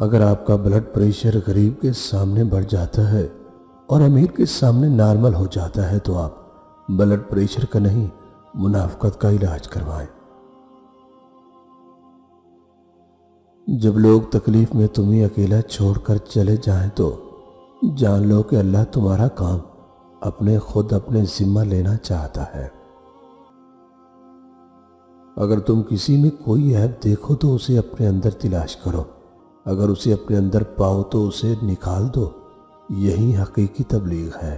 اگر آپ کا بلڈ پریشر غریب کے سامنے بڑھ جاتا ہے اور امیر کے سامنے نارمل ہو جاتا ہے تو آپ بلڈ پریشر کا نہیں منافقت کا علاج کروائیں۔ جب لوگ تکلیف میں تمہیں اکیلا چھوڑ کر چلے جائیں تو جان لو کہ اللہ تمہارا کام خود اپنے ذمہ لینا چاہتا ہے۔ اگر تم کسی میں کوئی عیب دیکھو تو اسے اپنے اندر تلاش کرو، اگر اسے اپنے اندر پاؤ تو اسے نکال دو، یہی حقیقی تبلیغ ہے۔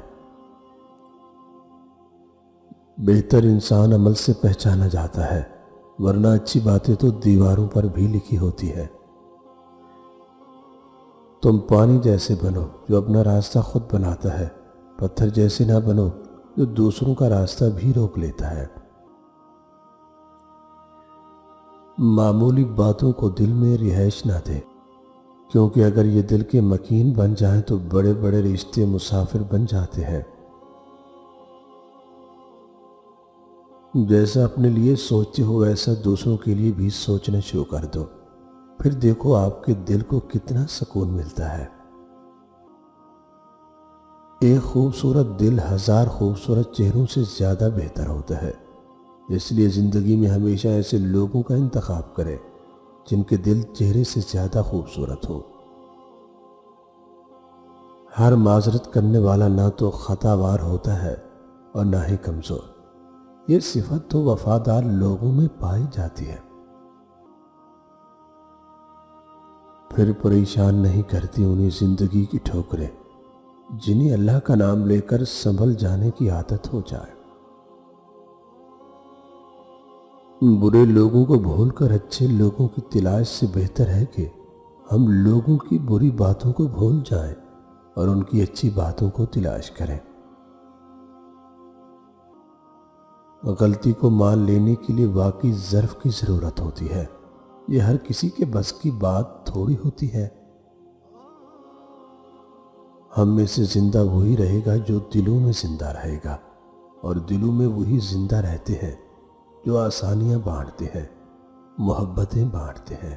بہتر انسان عمل سے پہچانا جاتا ہے، ورنہ اچھی باتیں تو دیواروں پر بھی لکھی ہوتی ہے۔ تم پانی جیسے بنو جو اپنا راستہ خود بناتا ہے، پتھر جیسے نہ بنو جو دوسروں کا راستہ بھی روک لیتا ہے۔ معمولی باتوں کو دل میں رہائش نہ دے، کیونکہ اگر یہ دل کے مکین بن جائیں تو بڑے بڑے رشتے مسافر بن جاتے ہیں۔ جیسا اپنے لیے سوچتے ہو ویسا دوسروں کے لیے بھی سوچنا شروع کر دو، پھر دیکھو آپ کے دل کو کتنا سکون ملتا ہے۔ ایک خوبصورت دل ہزار خوبصورت چہروں سے زیادہ بہتر ہوتا ہے، اس لیے زندگی میں ہمیشہ ایسے لوگوں کا انتخاب کریں جن کے دل چہرے سے زیادہ خوبصورت ہو۔ ہر معذرت کرنے والا نہ تو خطا وار ہوتا ہے اور نہ ہی کمزور، یہ صفت تو وفادار لوگوں میں پائی جاتی ہے۔ پھر پریشان نہیں کرتی انہیں زندگی کی ٹھوکریں جنہیں اللہ کا نام لے کر سنبھل جانے کی عادت ہو جائے۔ برے لوگوں کو بھول کر اچھے لوگوں کی تلاش سے بہتر ہے کہ ہم لوگوں کی بری باتوں کو بھول جائیں اور ان کی اچھی باتوں کو تلاش کریں۔ غلطی کو مان لینے کے لیے واقعی ظرف کی ضرورت ہوتی ہے، یہ ہر کسی کے بس کی بات تھوڑی ہوتی ہے۔ ہم میں سے زندہ وہی رہے گا جو دلوں میں زندہ رہے گا، اور دلوں میں وہی زندہ رہتے ہیں جو آسانیاں بانٹتے ہیں، محبتیں بانٹتے ہیں۔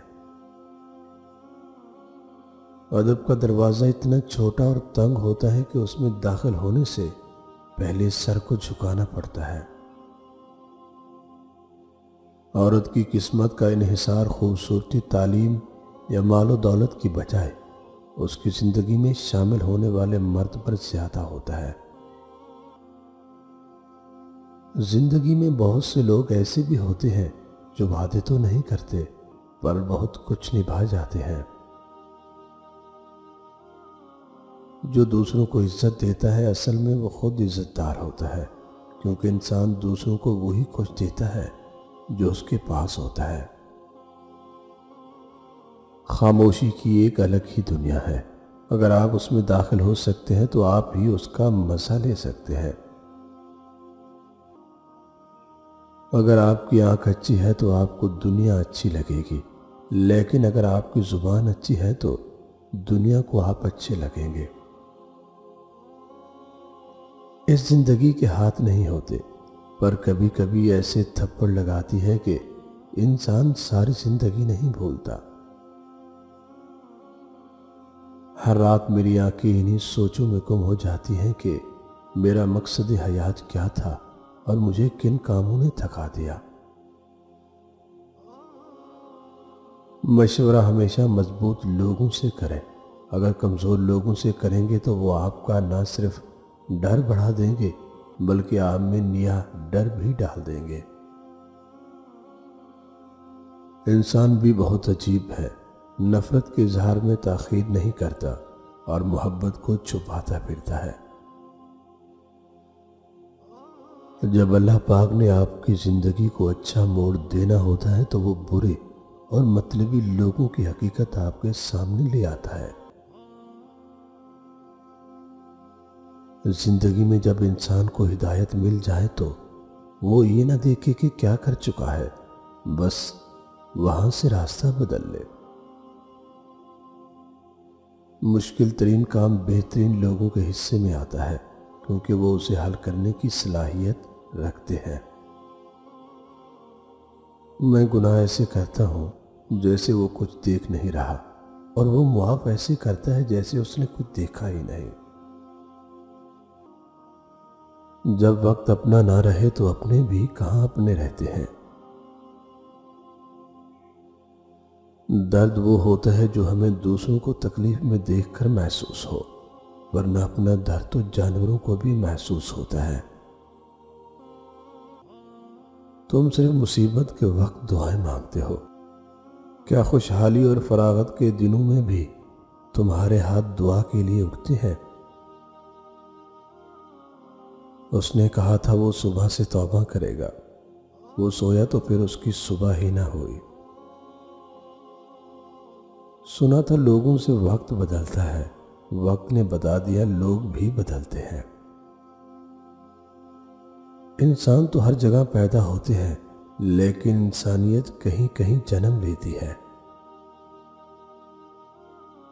ادب کا دروازہ اتنا چھوٹا اور تنگ ہوتا ہے کہ اس میں داخل ہونے سے پہلے سر کو جھکانا پڑتا ہے۔ عورت کی قسمت کا انحصار خوبصورتی، تعلیم یا مال و دولت کی بجائے اس کی زندگی میں شامل ہونے والے مرد پر زیادہ ہوتا ہے۔ زندگی میں بہت سے لوگ ایسے بھی ہوتے ہیں جو وعدے تو نہیں کرتے پر بہت کچھ نبھا جاتے ہیں۔ جو دوسروں کو عزت دیتا ہے اصل میں وہ خود عزت دار ہوتا ہے، کیونکہ انسان دوسروں کو وہی کچھ دیتا ہے جو اس کے پاس ہوتا ہے۔ خاموشی کی ایک الگ ہی دنیا ہے، اگر آپ اس میں داخل ہو سکتے ہیں تو آپ ہی اس کا مزہ لے سکتے ہیں۔ اگر آپ کی آنکھ اچھی ہے تو آپ کو دنیا اچھی لگے گی، لیکن اگر آپ کی زبان اچھی ہے تو دنیا کو آپ اچھے لگیں گے۔ اس زندگی کے ہاتھ نہیں ہوتے، پر کبھی کبھی ایسے تھپڑ لگاتی ہے کہ انسان ساری زندگی نہیں بھولتا۔ ہر رات میری آنکھیں انہی سوچوں میں گم ہو جاتی ہیں کہ میرا مقصد حیات کیا تھا اور مجھے کن کاموں نے تھکا دیا۔ مشورہ ہمیشہ مضبوط لوگوں سے کریں، اگر کمزور لوگوں سے کریں گے تو وہ آپ کا نہ صرف ڈر بڑھا دیں گے بلکہ آپ میں نیا ڈر بھی ڈال دیں گے۔ انسان بھی بہت عجیب ہے، نفرت کے اظہار میں تاخیر نہیں کرتا اور محبت کو چھپاتا پھرتا ہے۔ جب اللہ پاک نے آپ کی زندگی کو اچھا موڑ دینا ہوتا ہے تو وہ برے اور مطلبی لوگوں کی حقیقت آپ کے سامنے لے آتا ہے۔ زندگی میں جب انسان کو ہدایت مل جائے تو وہ یہ نہ دیکھے کہ کیا کر چکا ہے، بس وہاں سے راستہ بدل لے۔ مشکل ترین کام بہترین لوگوں کے حصے میں آتا ہے، کیونکہ وہ اسے حل کرنے کی صلاحیت رکھتے ہیں۔ میں گناہ ایسے کرتا ہوں جیسے وہ کچھ دیکھ نہیں رہا، اور وہ معاف ایسے کرتا ہے جیسے اس نے کچھ دیکھا ہی نہیں۔ جب وقت اپنا نہ رہے تو اپنے بھی کہاں اپنے رہتے ہیں۔ درد وہ ہوتا ہے جو ہمیں دوسروں کو تکلیف میں دیکھ کر محسوس ہو، ورنہ اپنا درد تو جانوروں کو بھی محسوس ہوتا ہے۔ تم صرف مصیبت کے وقت دعائیں مانگتے ہو، کیا خوشحالی اور فراغت کے دنوں میں بھی تمہارے ہاتھ دعا کے لیے اٹھتے ہیں؟ اس نے کہا تھا وہ صبح سے توبہ کرے گا، وہ سویا تو پھر اس کی صبح ہی نہ ہوئی۔ سنا تھا لوگوں سے وقت بدلتا ہے، وقت نے بتا دیا لوگ بھی بدلتے ہیں۔ انسان تو ہر جگہ پیدا ہوتے ہیں، لیکن انسانیت کہیں کہیں جنم لیتی ہے۔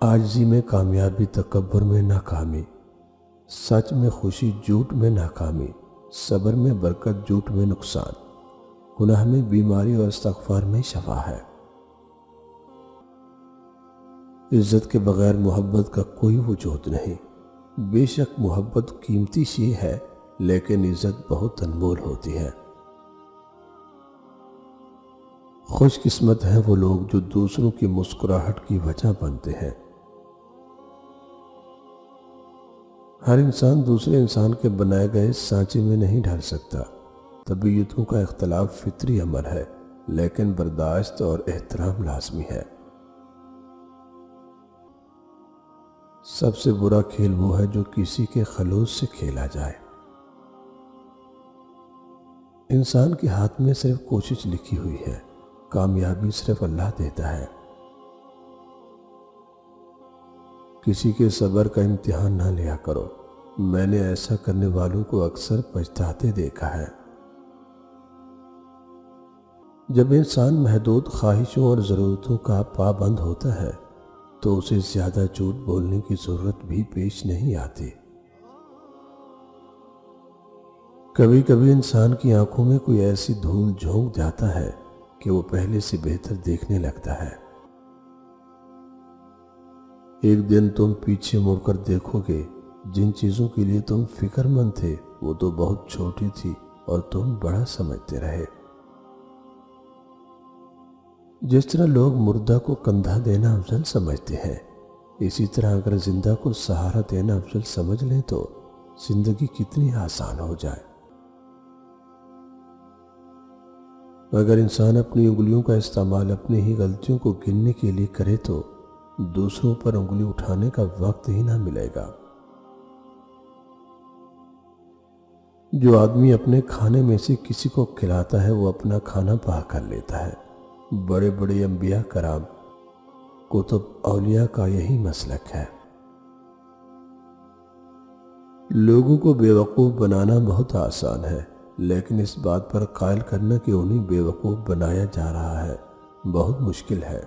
عاجزی میں کامیابی، تکبر میں ناکامی، سچ میں خوشی، جھوٹ میں ناکامی، صبر میں برکت، جھوٹ میں نقصان، گناہ میں بیماری اور استغفار میں شفا ہے۔ عزت کے بغیر محبت کا کوئی وجود نہیں۔ بے شک محبت قیمتی شے ہے، لیکن عزت بہت انمول ہوتی ہے۔ خوش قسمت ہیں وہ لوگ جو دوسروں کی مسکراہٹ کی وجہ بنتے ہیں۔ ہر انسان دوسرے انسان کے بنائے گئے سانچے میں نہیں ڈھل سکتا۔ طبیعتوں کا اختلاف فطری امر ہے، لیکن برداشت اور احترام لازمی ہے۔ سب سے برا کھیل وہ ہے جو کسی کے خلوص سے کھیلا جائے۔ انسان کے ہاتھ میں صرف کوشش لکھی ہوئی ہے، کامیابی صرف اللہ دیتا ہے۔ کسی کے صبر کا امتحان نہ لیا کرو، میں نے ایسا کرنے والوں کو اکثر پچھتاتے دیکھا ہے۔ جب انسان محدود خواہشوں اور ضرورتوں کا پابند ہوتا ہے تو اسے زیادہ جھوٹ بولنے کی ضرورت بھی پیش نہیں آتی۔ کبھی کبھی انسان کی آنکھوں میں کوئی ایسی دھول جھونک جاتا ہے کہ وہ پہلے سے بہتر دیکھنے لگتا ہے۔ ایک دن تم پیچھے مڑ کر دیکھو گے، جن چیزوں کے لیے تم فکر مند تھے وہ تو بہت چھوٹی تھی اور تم بڑا سمجھتے رہے۔ جس طرح لوگ مردہ کو کندھا دینا افضل سمجھتے ہیں، اسی طرح اگر زندہ کو سہارا دینا افضل سمجھ لیں تو زندگی کتنی آسان ہو جائے۔ اگر انسان اپنی انگلیوں کا استعمال اپنی ہی غلطیوں کو گننے کے لیے کرے تو دوسروں پر انگلی اٹھانے کا وقت ہی نہ ملے گا۔ جو آدمی اپنے کھانے میں سے کسی کو کھلاتا ہے وہ اپنا کھانا پا کر لیتا ہے۔ بڑے بڑے انبیاء کرام، کتب، اولیاء کا یہی مسلک ہے۔ لوگوں کو بیوقوف بنانا بہت آسان ہے، لیکن اس بات پر قائل کرنا کہ انہیں بیوقوف بنایا جا رہا ہے بہت مشکل ہے۔